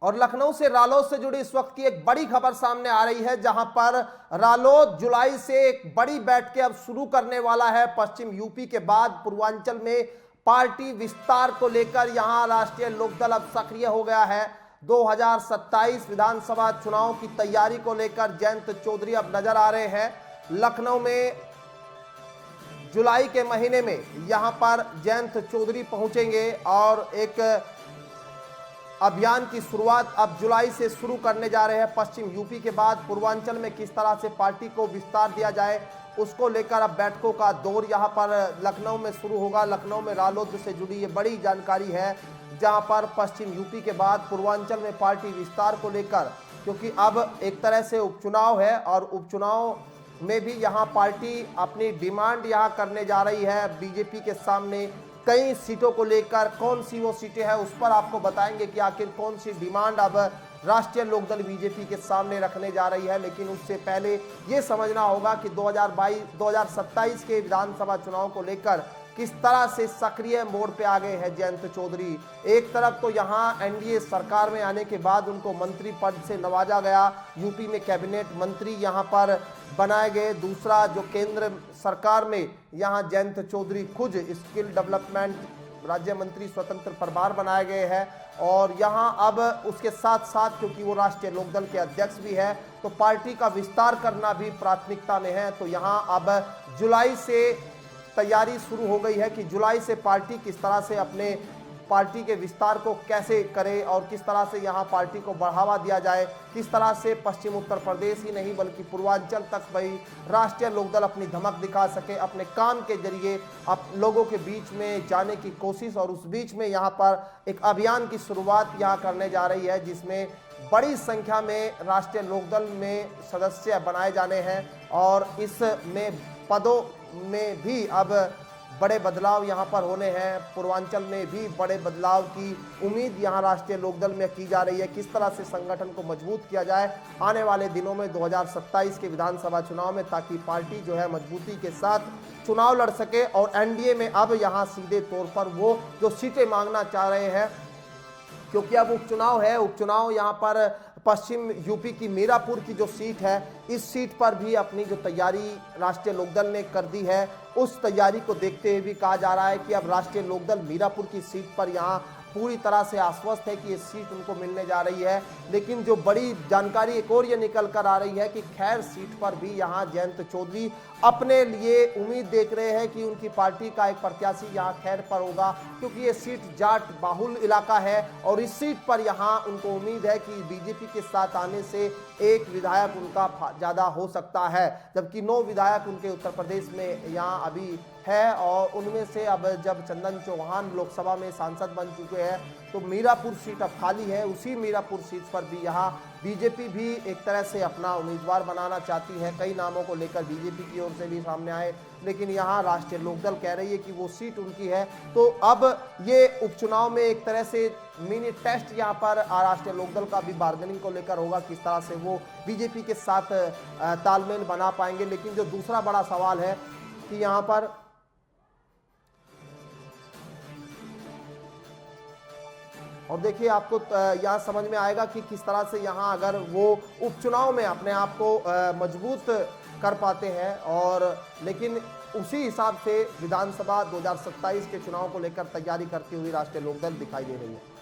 और लखनऊ से रालोद से जुड़ी इस वक्त की एक बड़ी खबर सामने आ रही है, जहां पर रालोद जुलाई से एक बड़ी बैठकें अब शुरू करने वाला है। पश्चिम यूपी के बाद पूर्वांचल में पार्टी विस्तार को लेकर यहां राष्ट्रीय लोकदल अब सक्रिय हो गया है। 2027 विधानसभा चुनाव की तैयारी को लेकर जयंत चौधरी अब नजर आ रहे हैं। लखनऊ में जुलाई के महीने में यहां पर जयंत चौधरी पहुंचेंगे और एक अभियान की शुरुआत अब जुलाई से शुरू करने जा रहे हैं। पश्चिम यूपी के बाद पूर्वांचल में किस तरह से पार्टी को विस्तार दिया जाए, उसको लेकर अब बैठकों का दौर यहां पर लखनऊ में शुरू होगा। लखनऊ में रालोद से जुड़ी ये बड़ी जानकारी है, जहां पर पश्चिम यूपी के बाद पूर्वांचल में पार्टी विस्तार को लेकर, क्योंकि अब एक तरह से उपचुनाव है और उपचुनाव में भी यहां पार्टी अपनी डिमांड यहां करने जा रही है बीजेपी के सामने। कई सीटों को लेकर कौन सी वो सीटें हैं उस पर आपको बताएंगे कि आखिर कौन सी डिमांड अब राष्ट्रीय लोकदल बीजेपी के सामने रखने जा रही है। लेकिन उससे पहले ये समझना होगा कि 2027 के विधानसभा चुनाव को लेकर किस तरह से सक्रिय मोड़ पे आ गए हैं जयंत चौधरी। एक तरफ तो यहाँ एनडीए सरकार में आने के बाद उनको मंत्री पद से नवाजा गया, यूपी में कैबिनेट मंत्री यहाँ पर बनाए गए। दूसरा, जो केंद्र सरकार में यहाँ जयंत चौधरी खुद स्किल डेवलपमेंट राज्य मंत्री स्वतंत्र प्रभार बनाए गए हैं। और यहाँ अब उसके साथ साथ क्योंकि वो राष्ट्रीय लोकदल के अध्यक्ष भी है, तो पार्टी का विस्तार करना भी प्राथमिकता में है। तो यहाँ अब जुलाई से तैयारी शुरू हो गई है कि जुलाई से पार्टी किस तरह से अपने पार्टी के विस्तार को कैसे करे और किस तरह से यहाँ पार्टी को बढ़ावा दिया जाए, किस तरह से पश्चिम उत्तर प्रदेश ही नहीं बल्कि पूर्वांचल तक भाई राष्ट्रीय लोकदल अपनी धमक दिखा सके, अपने काम के जरिए अब लोगों के बीच में जाने की कोशिश। और उस बीच में यहाँ पर एक अभियान की शुरुआत यहाँ करने जा रही है, जिसमें बड़ी संख्या में राष्ट्रीय लोकदल में सदस्य बनाए जाने हैं और इसमें पदों में भी अब बड़े बदलाव यहां पर होने हैं। पूर्वांचल में भी बड़े बदलाव की उम्मीद यहां राष्ट्रीय लोकदल में की जा रही है। किस तरह से संगठन को मजबूत किया जाए आने वाले दिनों में 2027 के विधानसभा चुनाव में, ताकि पार्टी जो है मजबूती के साथ चुनाव लड़ सके। और एनडीए में अब यहां सीधे तौर पर वो जो सीटें मांगना चाह रहे हैं, क्योंकि अब उपचुनाव है, उपचुनाव यहाँ पर पश्चिम यूपी की मीरापुर की जो सीट है, इस सीट पर भी अपनी जो तैयारी राष्ट्रीय लोकदल ने कर दी है, उस तैयारी को देखते हुए भी कहा जा रहा है कि अब राष्ट्रीय लोकदल मीरापुर की सीट पर यहाँ पूरी तरह से आश्वस्त है कि ये सीट उनको मिलने जा रही है। लेकिन जो बड़ी जानकारी एक और ये निकल कर आ रही है कि खैर सीट पर भी यहाँ जयंत चौधरी अपने लिए उम्मीद देख रहे हैं कि उनकी पार्टी का एक प्रत्याशी यहाँ खैर पर होगा, क्योंकि ये सीट जाट बाहुल इलाका है और इस सीट पर यहाँ उनको उम्मीद है कि बीजेपी के साथ आने से एक विधायक उनका ज़्यादा हो सकता है, जबकि 9 विधायक उनके उत्तर प्रदेश में यहाँ अभी है। और उनमें से अब जब चंदन चौहान लोकसभा में सांसद बन चुके हैं, तो मीरापुर सीट अब खाली है। उसी मीरापुर सीट पर भी यहाँ बीजेपी भी एक तरह से अपना उम्मीदवार बनाना चाहती है। कई नामों को लेकर बीजेपी की ओर से भी सामने आए, लेकिन यहाँ राष्ट्रीय लोकदल कह रही है कि वो सीट उनकी है। तो अब ये उपचुनाव में एक तरह से मिनी टेस्ट यहाँ पर राष्ट्रीय लोकदल का भी बार्गेनिंग को लेकर होगा, किस तरह से वो बीजेपी के साथ तालमेल बना पाएंगे। लेकिन जो दूसरा बड़ा सवाल है कि यहाँ पर और देखिए आपको यहाँ समझ में आएगा कि किस तरह से यहाँ अगर वो उपचुनाव में अपने आप को मजबूत कर पाते हैं, और लेकिन उसी हिसाब से विधानसभा 2027 के चुनाव को लेकर तैयारी करती हुई राष्ट्रीय लोकदल दिखाई दे रही है।